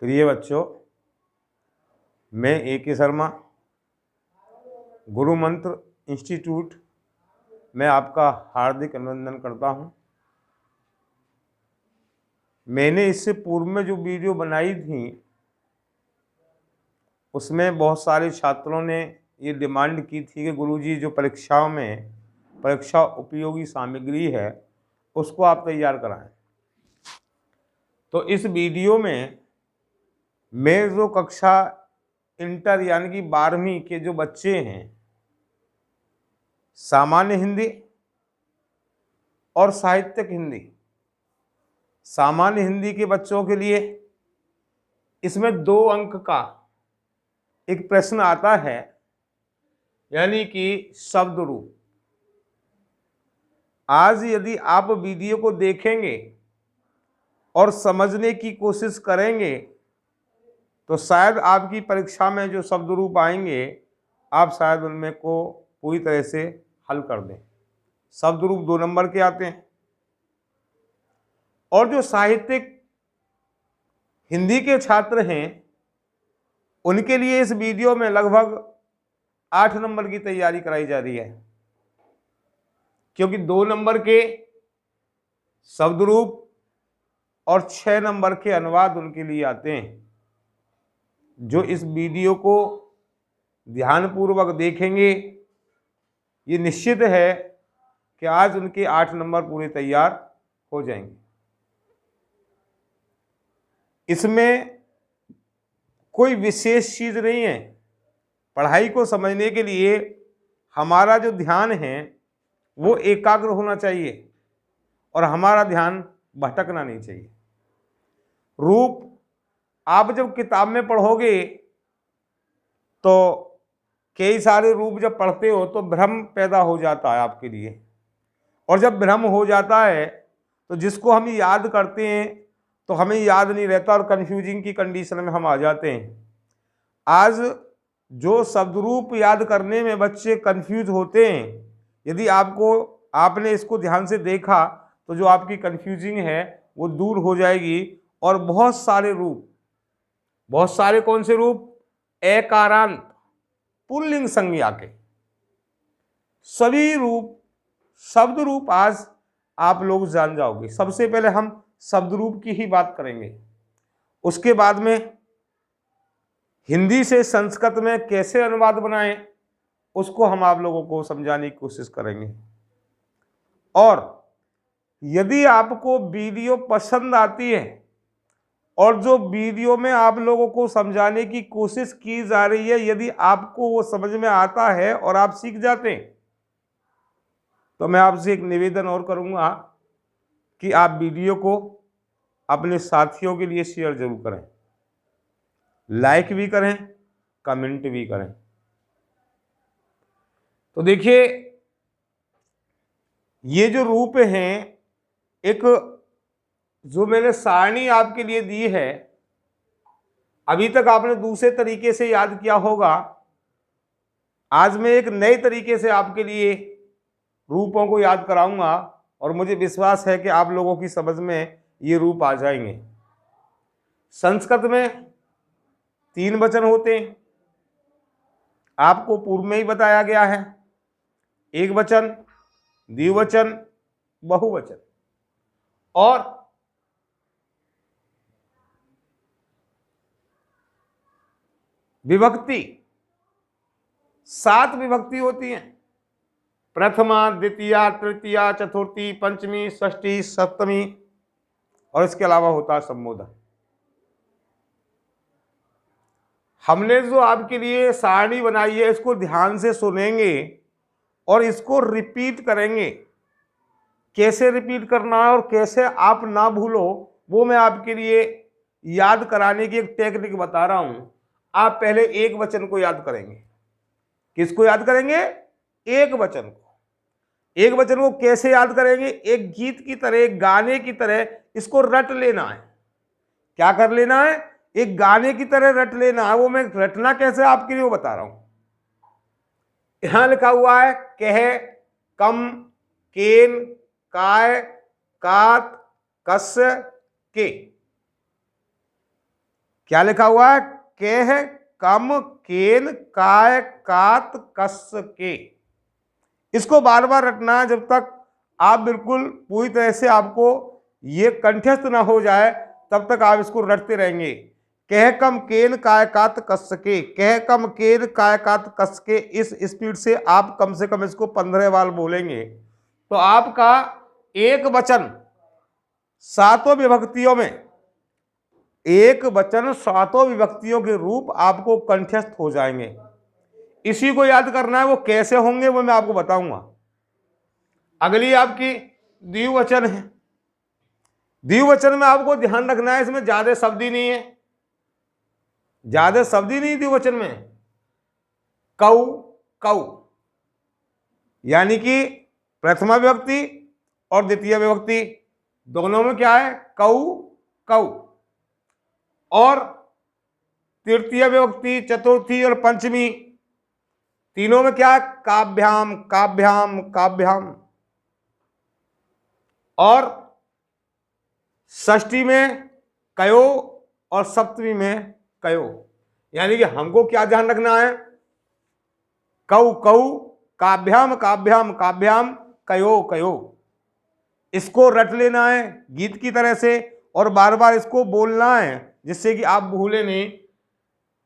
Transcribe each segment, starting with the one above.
प्रिय बच्चों, मैं A.K. शर्मा, गुरु मंत्र इंस्टीट्यूट में आपका हार्दिक अभिनंदन करता हूं। मैंने इससे पूर्व में जो वीडियो बनाई थी उसमें बहुत सारे छात्रों ने ये डिमांड की थी कि गुरुजी जो परीक्षाओं में परीक्षा उपयोगी सामग्री है उसको आप तैयार कराएं। तो इस वीडियो में मैं जो कक्षा इंटर यानी कि 12वीं के जो बच्चे हैं, सामान्य हिंदी और साहित्यिक हिंदी, सामान्य हिंदी के बच्चों के लिए इसमें 2 अंक का एक प्रश्न आता है, यानी कि शब्द रूप। आज यदि आप वीडियो को देखेंगे और समझने की कोशिश करेंगे तो शायद आपकी परीक्षा में जो शब्द रूप आएंगे आप शायद उनमें को पूरी तरह से हल कर दें। शब्द रूप 2 नंबर के आते हैं। और जो साहित्यिक हिंदी के छात्र हैं उनके लिए इस वीडियो में लगभग 8 नंबर की तैयारी कराई जा रही है, क्योंकि 2 नंबर के शब्द रूप और 6 नंबर के अनुवाद उनके लिए आते हैं। जो इस वीडियो को ध्यानपूर्वक देखेंगे ये निश्चित है कि आज उनके 8 नंबर पूरे तैयार हो जाएंगे। इसमें कोई विशेष चीज नहीं है। पढ़ाई को समझने के लिए हमारा जो ध्यान है वो एकाग्र होना चाहिए और हमारा ध्यान भटकना नहीं चाहिए। रूप आप जब किताब में पढ़ोगे तो कई सारे रूप जब पढ़ते हो तो भ्रम पैदा हो जाता है आपके लिए, और जब भ्रम हो जाता है तो जिसको हम याद करते हैं तो हमें याद नहीं रहता और कंफ्यूजिंग की कंडीशन में हम आ जाते हैं। आज जो शब्द रूप याद करने में बच्चे कंफ्यूज होते हैं, यदि आपने इसको ध्यान से देखा तो जो आपकी कंफ्यूजिंग है वो दूर हो जाएगी। और बहुत सारे रूप, बहुत सारे कौन से रूप? एकारांत पुल्लिंग संज्ञा के सभी रूप, शब्द रूप आज आप लोग जान जाओगे। सबसे पहले हम शब्द रूप की ही बात करेंगे, उसके बाद में हिंदी से संस्कृत में कैसे अनुवाद बनाएं उसको हम आप लोगों को समझाने की कोशिश करेंगे। और यदि आपको वीडियो पसंद आती है और जो वीडियो में आप लोगों को समझाने की कोशिश की जा रही है यदि आपको वो समझ में आता है और आप सीख जाते हैं तो मैं आपसे एक निवेदन और करूंगा कि आप वीडियो को अपने साथियों के लिए शेयर जरूर करें, लाइक भी करें, कमेंट भी करें। तो देखिए, ये जो रूप हैं, एक जो मैंने सारणी आपके लिए दी है, अभी तक आपने दूसरे तरीके से याद किया होगा। आज मैं एक नए तरीके से आपके लिए रूपों को याद कराऊंगा और मुझे विश्वास है कि आप लोगों की समझ में ये रूप आ जाएंगे। संस्कृत में 3 वचन होते हैं, आपको पूर्व में ही बताया गया है। एक वचन, द्विवचन, बहुवचन। और विभक्ति 7 विभक्ति होती हैं। प्रथमा, द्वितीया, तृतीया, चतुर्थी, पंचमी, षष्ठी, सप्तमी, और इसके अलावा होता है संबोधन। हमने जो आपके लिए सारणी बनाई है इसको ध्यान से सुनेंगे और इसको रिपीट करेंगे। कैसे रिपीट करना है और कैसे आप ना भूलो वो मैं आपके लिए याद कराने की एक टेक्निक बता रहा हूं। आप पहले एक वचन को याद करेंगे। किसको याद करेंगे? एक वचन को। एक वचन को कैसे याद करेंगे? एक गीत की तरह, एक गाने की तरह इसको रट लेना है। क्या कर लेना है? एक गाने की तरह रट लेना है। वो मैं रटना कैसे आपके लिए वो बता रहा हूं। यहां लिखा हुआ है कह, कम, केन, काय, कात, कस्य, के। क्या लिखा हुआ है? केह कम केन काय कात कस के। इसको बार बार रटना है जब तक आप बिल्कुल पूरी तरह से आपको ये कंठस्थ ना हो जाए, तब तक आप इसको रटते रहेंगे। कह कम केन काय कात कस के, कह कम केन काय कात कस के। इस स्पीड से आप कम से कम इसको 15 बार बोलेंगे तो आपका एक वचन सातों विभक्तियों में, एक वचन सातों विभक्तियों के रूप आपको कंठस्थ हो जाएंगे। इसी को याद करना है। वो कैसे होंगे वो मैं आपको बताऊंगा। अगली आपकी द्विवचन है। द्विवचन में आपको ध्यान रखना है, इसमें ज्यादा शब्द ही नहीं है, ज्यादा शब्द ही नहीं द्विवचन में। कौ कौ, यानी कि प्रथमा विभक्ति और द्वितीय विभक्ति दोनों में क्या है? कौ कौ। और तृतीय विभक्ति, चतुर्थी और पंचमी तीनों में क्या है? काभ्याम काभ्याम काभ्याम। और षष्ठी में कयो और सप्तमी में कयो। यानी कि हमको क्या ध्यान रखना है? कौ कौ, काभ्याम काभ्याम काभ्याम, कयो कयो। इसको रट लेना है गीत की तरह से और बार बार इसको बोलना है जिससे कि आप भूले नहीं।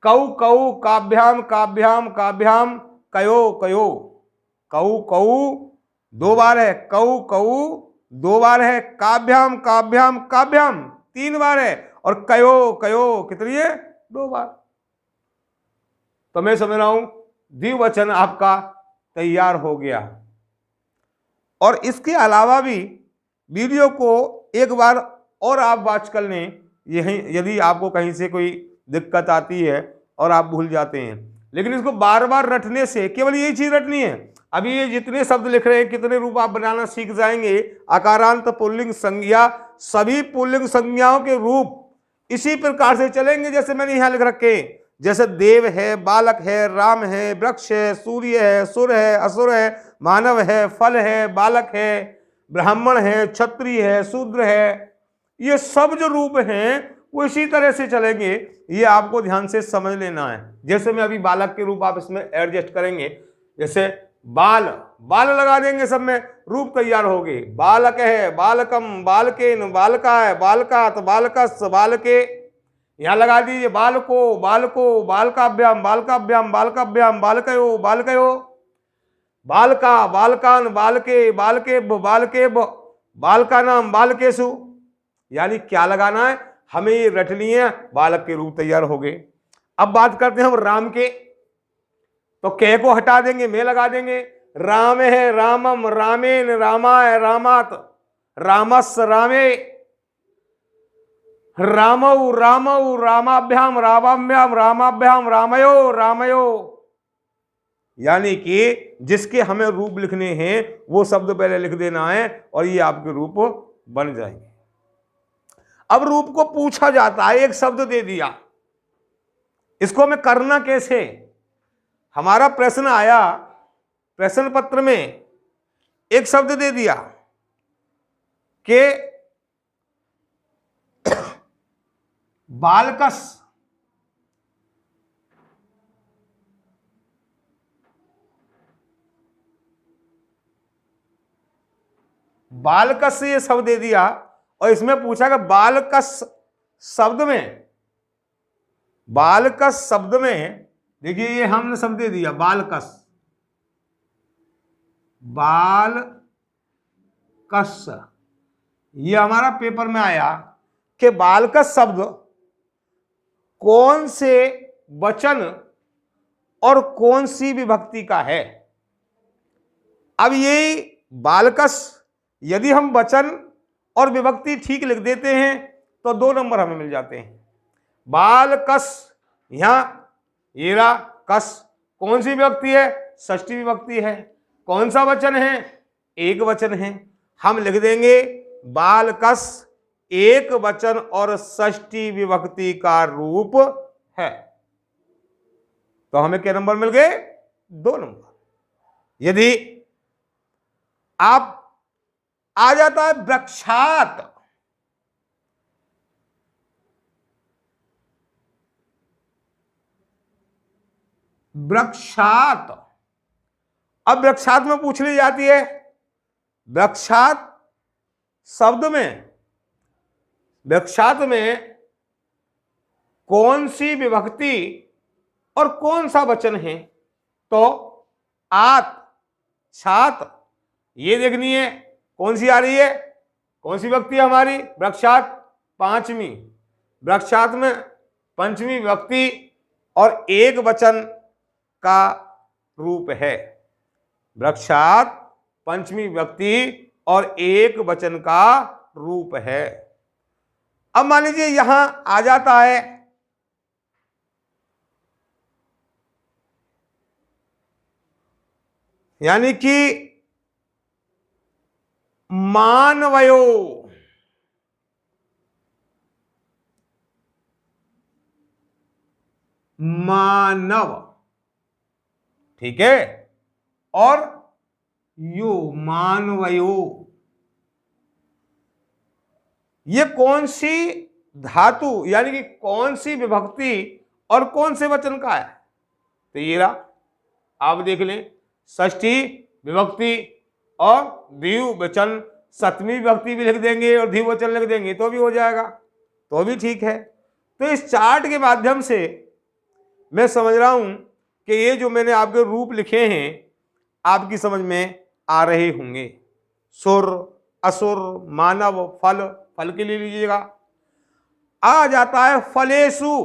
कौ कौ काभ्याम काभ्याम काभ्याम, कयो कयो। कौ कौ 2 बार है, कौ कौ 2 बार है, काभ्याम काभ्याम काभ्याम 3 बार है, और कयो कयो कितनी है? 2 बार। तो मैं समझ रहा हूं द्विवचन आपका तैयार हो गया। और इसके अलावा भी वीडियो को एक बार और आप वॉच कर लें, यही यदि आपको कहीं से कोई दिक्कत आती है और आप भूल जाते हैं। लेकिन इसको बार बार रटने से केवल यही चीज रटनी है। अभी ये जितने शब्द लिख रहे हैं, कितने रूप आप बनाना सीख जाएंगे। आकारांत पुल्लिंग संज्ञा, सभी पुल्लिंग संज्ञाओं के रूप इसी प्रकार से चलेंगे जैसे मैंने यहां लिख रखे। जैसे देव है, बालक है, राम है, वृक्ष है, सूर्य है, सुर है, असुर है, मानव है, फल है, बालक है, ब्राह्मण है, क्षत्रिय है, शूद्र है। ये सब जो रूप हैं वो इसी तरह से चलेंगे। ये आपको ध्यान से समझ लेना है। जैसे मैं अभी बालक के रूप आप इसमें एडजस्ट करेंगे। जैसे बाल, बाल लगा देंगे, सब में रूप तैयार हो गए। बालक है, बालकम, बालकेन, बालका है, बालकात, बालकस, बालके। यहां लगा दीजिए बालको, बालको, बालकाभ्याम, बालकाभ्याम, बालकाभ्याम, बालकयो, बालकयो, बालका, बालकान, बालके, बालके, बालके, बालका नाम, बालकेशु। यानी क्या लगाना है हमें? ये रटनी है। बालक के रूप तैयार हो गए। अब बात करते हैं हम राम के। तो के को हटा देंगे, में लगा देंगे। राम है, रामम, रामेन, रामाय, रामात, रामस, रामे, रामौ, रामौ, रामाभ्याम, रामाभ्याम, रामाभ्याम, रामयो, रामयो। यानी कि जिसके हमें रूप लिखने हैं वो शब्द पहले लिख देना है और ये आपके रूप बन जाएंगे। अब रूप को पूछा जाता है, एक शब्द दे दिया, इसको हमें करना कैसे? हमारा प्रश्न आया, प्रश्न पत्र में एक शब्द दे दिया कि बालकस, बालकस ये शब्द दे दिया और इसमें पूछा कि बालकस शब्द में, बालकस शब्द में देखिए ये हमने शब्द दे दिया बालकस, बालकस। ये हमारा पेपर में आया कि बालकस शब्द कौन से वचन और कौन सी विभक्ति का है। अब ये बालकस यदि हम वचन और विभक्ति ठीक लिख देते हैं तो 2 नंबर हमें मिल जाते हैं। बालकस, यहां ये रहा कस, कौन सी विभक्ति है? षष्ठी विभक्ति है। कौन सा वचन है? एक वचन है। हम लिख देंगे बालकस एक वचन और षष्ठी विभक्ति का रूप है। तो हमें क्या नंबर मिल गए? 2 नंबर। यदि आप आ जाता है वृक्षात, वृक्षात। अब वृक्षात में पूछ ली जाती है, वृक्षात शब्द में, वृक्षात में कौन सी विभक्ति और कौन सा वचन है? तो आत, छात, ये देखनी है कौन सी आ रही है, कौन सी विभक्ति है हमारी? वृक्षात पांचवी, वृक्षात में पंचमी विभक्ति और एक वचन का रूप है। वृक्षात पंचमी विभक्ति और एक वचन का रूप है। अब मान लीजिए यहां आ जाता है यानी कि मानवयो, मानव, ठीक है, और यो, मानवयो, ये कौन सी धातु यानी कि कौन सी विभक्ति और कौन से वचन का है? तो ये रहा, आप देख लें, षष्ठी विभक्ति और द्विवचन, सप्तमी विभक्ति भी लिख देंगे और द्विवचन लिख देंगे तो भी हो जाएगा, तो भी ठीक है। तो इस चार्ट के माध्यम से मैं समझ रहा हूं कि ये जो मैंने आपके रूप लिखे हैं आपकी समझ में आ रहे होंगे। सुर, असुर, मानव, फल, फल के लिए लीजिएगा। आ जाता है फलेषु,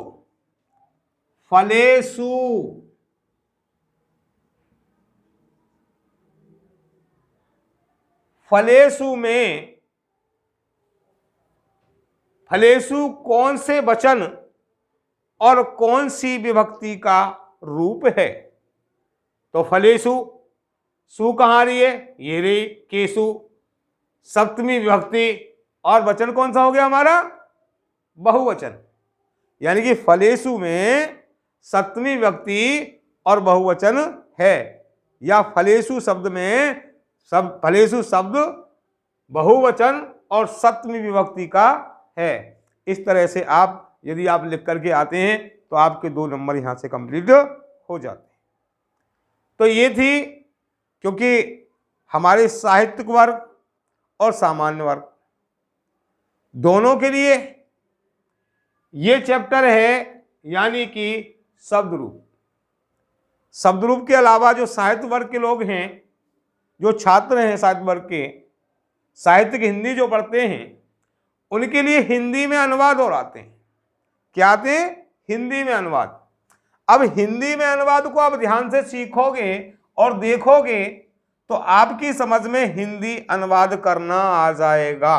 फलेषु, फलेषु में, फलेषु कौन से वचन और कौन सी विभक्ति का रूप है? तो फलेषु, सु कहां आ रही है? ये रही केसु, सप्तमी विभक्ति और वचन कौन सा हो गया हमारा? बहुवचन। यानी कि फलेषु में सप्तमी विभक्ति और बहुवचन है, या फलेषु शब्द में फलेषु शब्द बहुवचन और सप्तमी विभक्ति का है। इस तरह से आप यदि आप लिख करके आते हैं तो आपके 2 नंबर यहां से कंप्लीट हो जाते हैं। तो ये थी, क्योंकि हमारे साहित्यिक वर्ग और सामान्य वर्ग दोनों के लिए ये चैप्टर है, यानी कि शब्द रूप। शब्द रूप के अलावा जो साहित्य वर्ग के लोग हैं, जो छात्र हैं साहित्य वर्ग के, साहित्यिक हिंदी जो पढ़ते हैं, उनके लिए हिंदी में अनुवाद और आते हैं। क्या आते हैं? हिंदी में अनुवाद। अब हिंदी में अनुवाद को आप ध्यान से सीखोगे और देखोगे तो आपकी समझ में हिंदी अनुवाद करना आ जाएगा,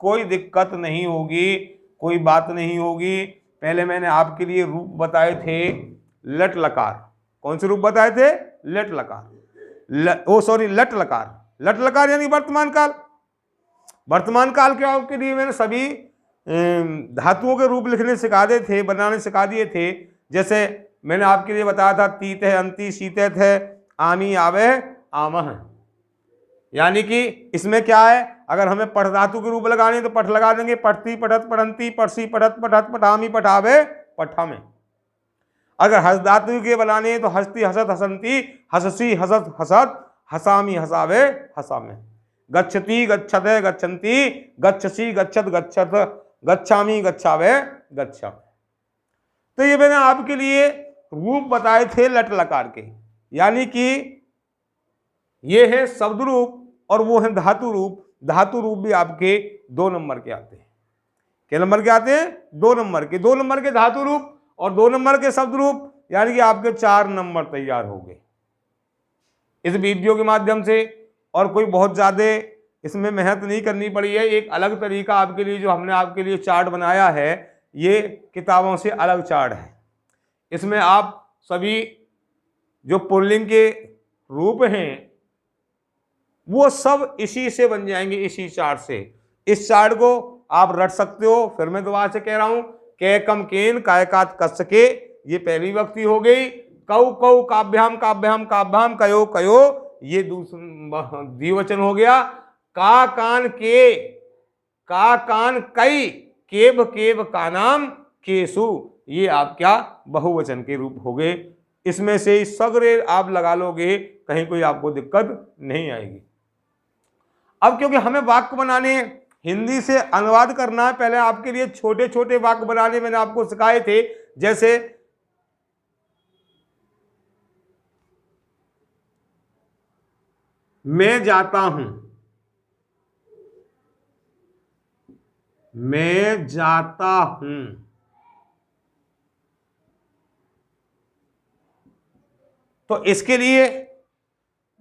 कोई दिक्कत नहीं होगी, कोई बात नहीं होगी। पहले मैंने आपके लिए रूप बताए थे लट लकार। कौन से रूप बताए थे? लट लकार, लट लकार। लट लकार यानी वर्तमान काल। वर्तमान काल के आपके लिए मैंने सभी धातुओं के रूप लिखने सिखा दिए थे, बनाने सिखा दिए थे। जैसे मैंने आपके लिए बताया था तीत है, अंति, शीतत है, आमी, आवे, आमह। यानी कि इसमें क्या है, अगर हमें पठ धातु के रूप लगाने तो पठ लगा देंगे, पठती, पठत, पठंती, पठसी, पठत, पठत, पठामी, पठावे, पठामे। अगर हस धातु के बनाने तो हस्ती, हसत, हसंती, हससी, हसत, हसत, हसामी, हसावे, हसामे। गच्छति, गच्छते, गच्छन्ति, गच्छसी, गच्छत, गच्छत, गच्छामी, गच्छावे, गच्छामे। तो ये मैंने आपके लिए रूप बताए थे लट लकार के, यानी कि ये है शब्द रूप और वो है धातु रूप। धातु रूप भी आपके 2 नंबर के आते हैं। क्या नंबर के आते हैं? 2 नंबर के। 2 नंबर के धातु रूप और 2 नंबर के शब्द रूप, यानी कि आपके 4 नंबर तैयार हो गए इस वीडियो के माध्यम से। और कोई बहुत ज़्यादा इसमें मेहनत नहीं करनी पड़ी है। एक अलग तरीका आपके लिए जो हमने आपके लिए चार्ट बनाया है, ये किताबों से अलग चार्ट है। इसमें आप सभी जो पुल्लिंग के रूप हैं वो सब इसी से बन जाएंगे, इसी चार्ट से। इस चार्ट को आप रट सकते हो। फिर मैं दोबारा से कह रहा हूं, कै कम केन कायकात कस्के, ये पहली विभक्ति हो गई। कौ कौ काभ्याम काभ्याम काभ्याम, कयो कयो, ये द्विवचन हो गया। का कान के, का कान कई, केव केव का नाम केसु, ये आप क्या बहुवचन के रूप हो गए। इसमें से ही सगरे आप लगा लोगे, कहीं कोई आपको दिक्कत नहीं आएगी। अब क्योंकि हमें वाक्य बनाने हिंदी से अनुवाद करना है, पहले आपके लिए छोटे छोटे वाक्य बनाने मैंने आपको सिखाए थे। जैसे मैं जाता हूं, मैं जाता हूं। तो इसके लिए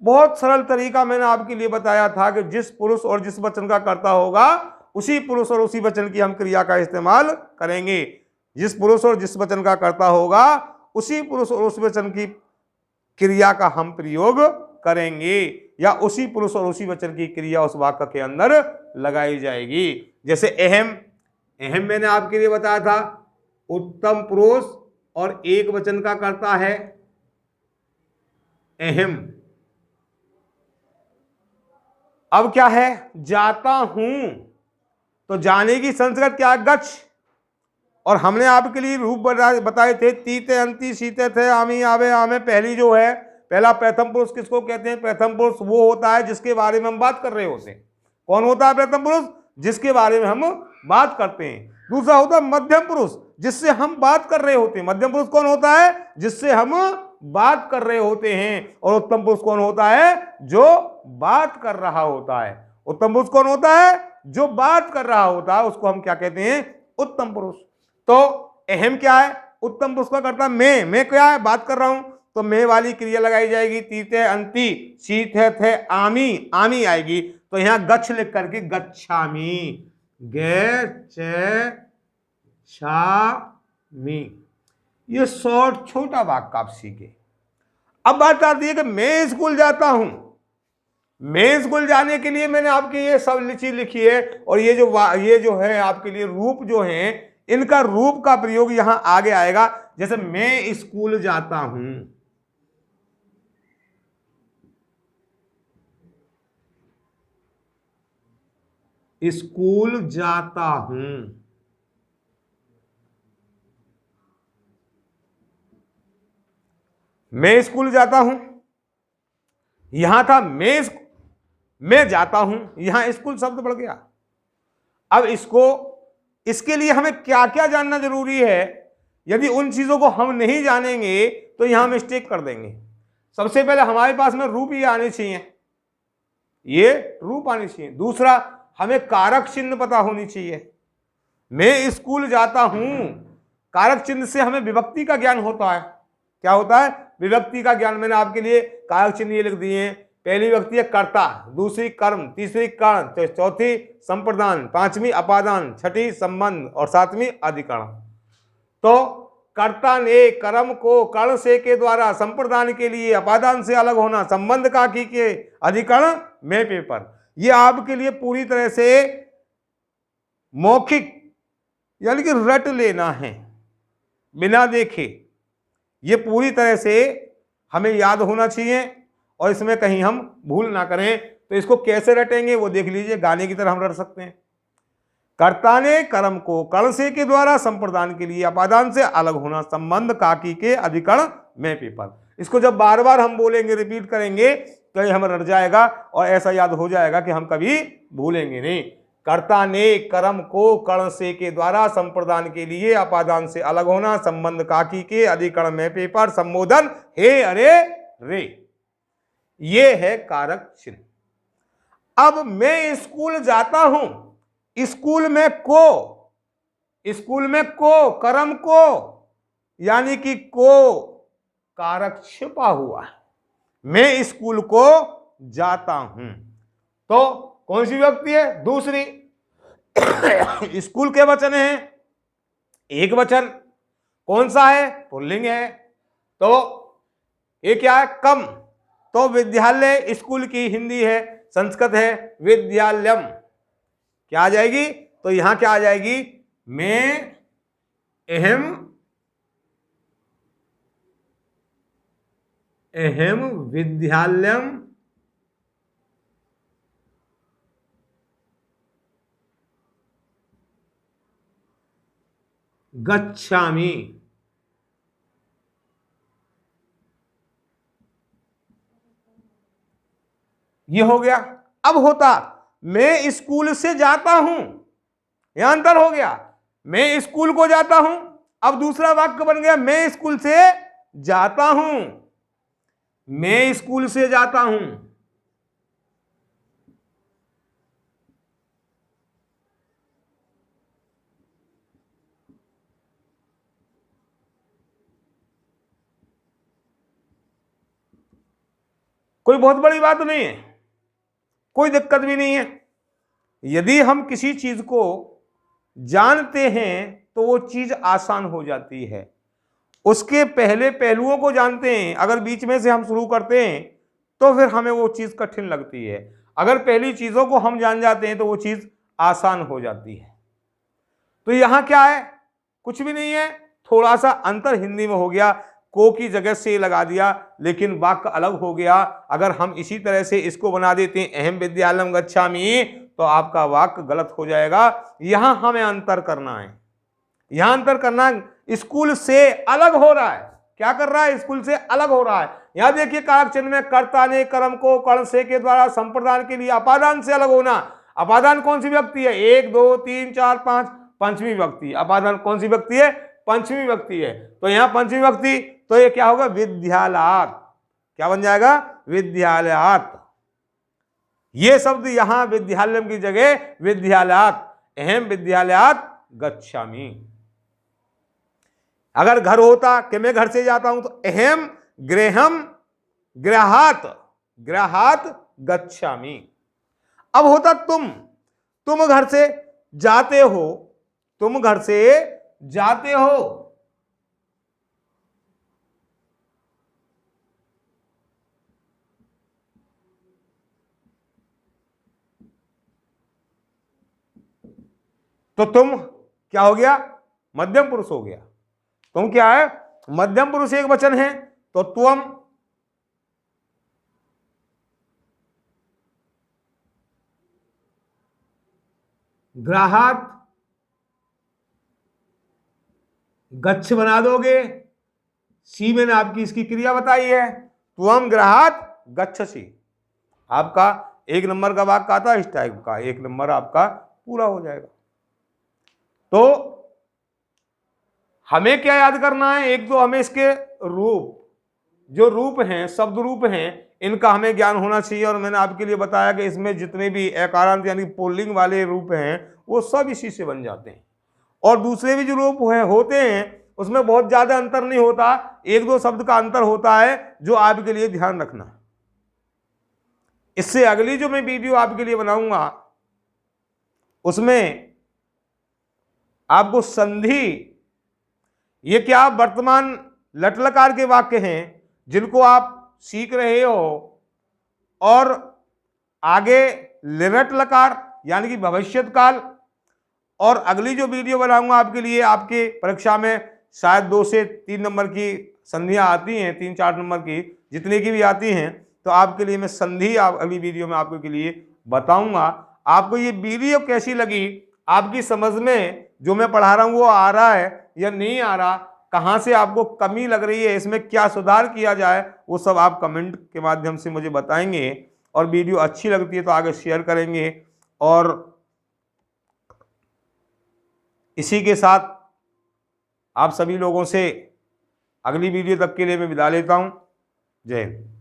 बहुत सरल तरीका मैंने आपके लिए बताया था कि जिस पुरुष और जिस वचन का कर्ता होगा, उसी पुरुष और उसी वचन की हम क्रिया का इस्तेमाल करेंगे। जिस पुरुष और जिस वचन का कर्ता होगा, उसी पुरुष और उस वचन की क्रिया का हम प्रयोग करेंगे, या उसी पुरुष और उसी वचन की क्रिया उस वाक्य के अंदर लगाई जाएगी। जैसे अहम, अहम मैंने आपके लिए बताया था उत्तम पुरुष और एक वचन का कर्ता है अहम। अब क्या है, जाता हूं, तो जाने की संस्कृत क्या है, गच्छ। और हमने आपके लिए रूप बताए थे, तीते अंति सीते थे आमी आवे आमे। पहली जो है, पहला प्रथम पुरुष किसको कहते हैं? प्रथम पुरुष वो होता है जिसके बारे में हम बात कर रहे होते हैं। कौन होता है प्रथम पुरुष? जिसके बारे में हम बात करते हैं। दूसरा होता है मध्यम पुरुष, जिससे हम बात कर रहे होते हैं। मध्यम पुरुष कौन होता है? जिससे हम बात कर रहे होते हैं। और उत्तम पुरुष कौन होता है? जो बात कर रहा होता है। उत्तम पुरुष कौन होता है? जो बात कर रहा होता है, उसको हम क्या कहते हैं? उत्तम पुरुष। तो अहम क्या है? उत्तम पुरुष का करता मैं क्या है? बात कर रहा हूं, तो मैं वाली क्रिया लगाई जाएगी। तीते अंति सीते थे आमी, आमी आएगी। तो यहां गच्छ लिख करके गच्छामी, मी। ये शॉर्ट छोटा वाक्य आप सीखे। अब बात आती है कि मैं स्कूल जाता हूं। मैं स्कूल जाने के लिए मैंने आपके ये सब चीज लिखी है, और ये जो है आपके लिए रूप जो है, इनका रूप का प्रयोग यहां आगे आएगा। जैसे मैं स्कूल जाता हूं, स्कूल जाता हूं। मैं स्कूल जाता हूं, यहां था मैं जाता हूं, यहां स्कूल शब्द बढ़ गया। अब इसके लिए हमें क्या क्या जानना जरूरी है? यदि उन चीजों को हम नहीं जानेंगे तो यहां मिस्टेक कर देंगे। सबसे पहले हमारे पास में रूप ये आने चाहिए, ये रूप आने चाहिए। दूसरा, हमें कारक चिन्ह पता होनी चाहिए। मैं स्कूल जाता हूं, कारक चिन्ह से हमें विभक्ति का ज्ञान होता है। क्या होता है? विभक्ति का ज्ञान। मैंने आपके लिए कारक चिन्ह ये लिख दिए हैं। पहली विभक्ति है कर्ता, दूसरी कर्म, तीसरी कारण, चौथी संप्रदान, पांचवी अपादान, छठी संबंध और सातवीं अधिकरण। तो कर्ता ने कर्म को कर्ण से के द्वारा संप्रदान के लिए अपादान से अलग होना, संबंध का की के अधिकरण में पेपर। ये आपके लिए पूरी तरह से मौखिक यानी कि रट लेना है बिना देखे। ये पूरी तरह से हमें याद होना चाहिए और इसमें कहीं हम भूल ना करें। तो इसको कैसे रटेंगे वो देख लीजिए, गाने की तरह हम रट सकते हैं। कर्ता ने कर्म को कर्ण से के द्वारा संप्रदान के लिए अपादान से अलग होना, संबंध काकी के अधिकरण में पेपर। इसको जब बार बार हम बोलेंगे, रिपीट करेंगे, तो ये हमें रट जाएगा और ऐसा याद हो जाएगा कि हम कभी भूलेंगे नहीं। कर्ता ने कर्म को कर्ण से के द्वारा संप्रदान के लिए अपादान से अलग होना, संबंध काकी के अधिकरण में पेपर, संबोधन हे अरे रे। ये है कारक चिन्ह। अब मैं स्कूल जाता हूं, स्कूल में को कर्म को यानी कि को कारक छिपा हुआ है। मैं स्कूल को जाता हूं, तो कौन सी विभक्ति है? दूसरी। स्कूल के वचन है, एक वचन। कौन सा है? पुल्लिंग है। तो ये क्या है? कम। तो विद्यालय स्कूल की हिंदी है, संस्कृत है विद्यालयम। क्या आ जाएगी? तो यहां क्या आ जाएगी? मैं अहम विद्यालयम गच्छामि। ये हो गया। अब होता मैं स्कूल से जाता हूं, यहां अंतर हो गया। मैं स्कूल को जाता हूं, अब दूसरा वाक्य बन गया मैं स्कूल से जाता हूं, मैं स्कूल से जाता हूं। कोई बहुत बड़ी बात नहीं है, कोई दिक्कत भी नहीं है। यदि हम किसी चीज को जानते हैं तो वो चीज आसान हो जाती है। उसके पहले पहलुओं को जानते हैं, अगर बीच में से हम शुरू करते हैं तो फिर हमें वो चीज कठिन लगती है। अगर पहली चीजों को हम जान जाते हैं तो वो चीज आसान हो जाती है। तो यहां क्या है, कुछ भी नहीं है, थोड़ा सा अंतर हिंदी में हो गया, को की जगह से लगा दिया, लेकिन वाक्य अलग हो गया। अगर हम इसी तरह से इसको बना देते हैं अहम विद्यालयम गच्छामि, तो आपका वाक्य गलत हो जाएगा। यहां हमें अंतर करना है, यहां अंतर करना, स्कूल से अलग हो रहा है। क्या कर रहा है, स्कूल से अलग हो रहा है। यहां देखिए कारक चिन्ह में कर्ता ने कर्म को कर्ण से के द्वारा संप्रदान के लिए अपादान से अलग होना। अपादान कौन सी व्यक्ति है, 1 2 3 4 5, पंचमी व्यक्ति। अपादान कौन सी व्यक्ति है, पंचमी व्यक्ति है। तो यहां पंचमी व्यक्ति, तो ये क्या होगा, विद्यालयात। क्या बन जाएगा, विद्यालयात। ये शब्द यहां विद्यालयम की जगह विद्यालयात, अहम विद्यालयात गच्छामि। अगर घर होता कि मैं घर से जाता हूं तो अहम गृहम गृहात, गृहात गच्छामि। अब होता तुम घर से जाते हो, तुम घर से जाते हो। तो तुम क्या हो गया, मध्यम पुरुष हो गया। तुम क्या है, मध्यम पुरुष एक वचन है, तो त्वम। ग्राहात गच्छ बना दोगे, सी मैंने आपकी इसकी क्रिया बताई है, त्वम ग्राहात गच्छसि। आपका 1 नंबर का वाक्य आता है इस टाइप का, 1 नंबर आपका पूरा हो जाएगा। तो हमें क्या याद करना है, एक तो हमें इसके रूप, जो रूप हैं, शब्द रूप हैं, इनका हमें ज्ञान होना चाहिए। और मैंने आपके लिए बताया कि इसमें जितने भी एकारांत यानी पुल्लिंग वाले रूप हैं वो सब इसी से बन जाते हैं। और दूसरे भी जो रूप होते हैं उसमें बहुत ज्यादा अंतर नहीं होता, 1 2 शब्द का अंतर होता है, जो आपके लिए ध्यान रखना। इससे अगली जो मैं वीडियो आपके लिए बनाऊंगा उसमें आपको संधि, ये क्या वर्तमान लटलकार के वाक्य हैं जिनको आप सीख रहे हो, और आगे लिरट लकार यानी कि भविष्यत काल। और अगली जो वीडियो बनाऊंगा आपके लिए, आपके परीक्षा में शायद 2 से 3 नंबर की संधियां आती हैं, 3 4 नंबर की जितने की भी आती हैं, तो आपके लिए मैं संधि अगली वीडियो में आपके लिए बताऊंगा। आपको ये वीडियो कैसी लगी, आपकी समझ में जो मैं पढ़ा रहा हूं वो आ रहा है या नहीं आ रहा, कहाँ से आपको कमी लग रही है, इसमें क्या सुधार किया जाए, वो सब आप कमेंट के माध्यम से मुझे बताएंगे। और वीडियो अच्छी लगती है तो आगे शेयर करेंगे। और इसी के साथ आप सभी लोगों से अगली वीडियो तक के लिए मैं विदा लेता हूं। जय हिंद।